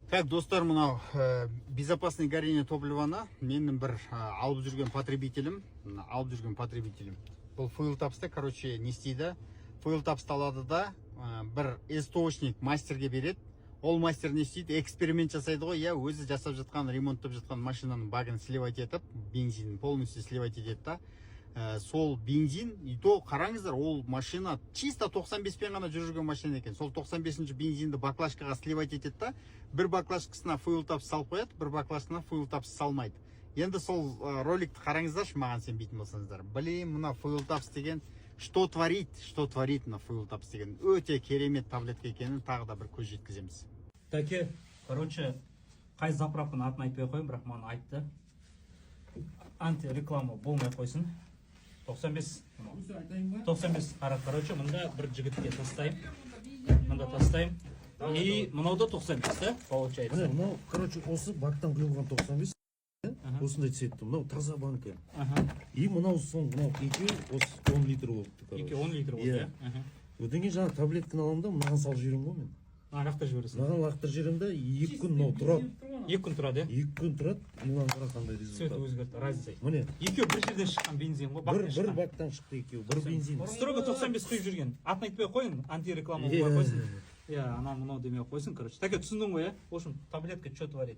Так, достар, мынау безопасный горение топливаны менің бір алып жүрген потребителім. Бұл Fuel Taps'та, короче, не істейді? Fuel Taps'та алады да, бір источник мастерге береді. Ол мастер не істейді? Эксперимент жасайды ғой, я өзі жасап жатқан, ремонттап жатқан машинаның багын сливать етіп, бензинін полностью сливать етеді да. Сол бензин, и то қараңыздар, ол машина чисто 95 пен ғана жүрген машина екен. Сол 95-ші бензинді баклажкаға сливать етеді да, бір баклажкасына Fuel Taps салып қояды, бір баклажкасына Fuel Taps салмайды. Енді сол роликті қараңыздаршы, маған сенбейтін болсаңыздар. Блин, мына Fuel Taps деген что творит на Fuel Taps деген өте керемет таблетка екенін тағы да бір көз жеткіземіз. Таке, короче, қай заправканың атын айтпай қойым, бірақ маған айтты. Анти-реклама болмай қойсын. 95 қара, короче, мында бір жігітке тастайым. Мында тастайым. И мынау да 95, да? Получается. Мынау, короче, осы бактан құйылған 95. Осындай цветті. Мынау таза банка. И мынау сон, мынау екеуі осы 10 литр болыпты, короче. Екеуі 10 литр болды, Өтен кейін жаңа таблетканы аламын да, мынаған салып жіберем ғой мен. Лақтыр жібересің. Мынаған лақтыр жіберем да, 2 күн мынау тұрады. 2 күн тұрады, 2 күн тұрады, мынаған қара қандай цветі результат. өзгерді, разница. Міне. Екеуі бір жерден шыққан бензин ғой, бактан Бір шыққан. бактан шықты екеуі, бір бензин. Строго 95 құйып жүрген. Атын айтпай қойын, антиреклама болмай қойсын. Анау мынау демей қойсын, короче. Таке түсіндің ғой, В общем, таблетка что творит?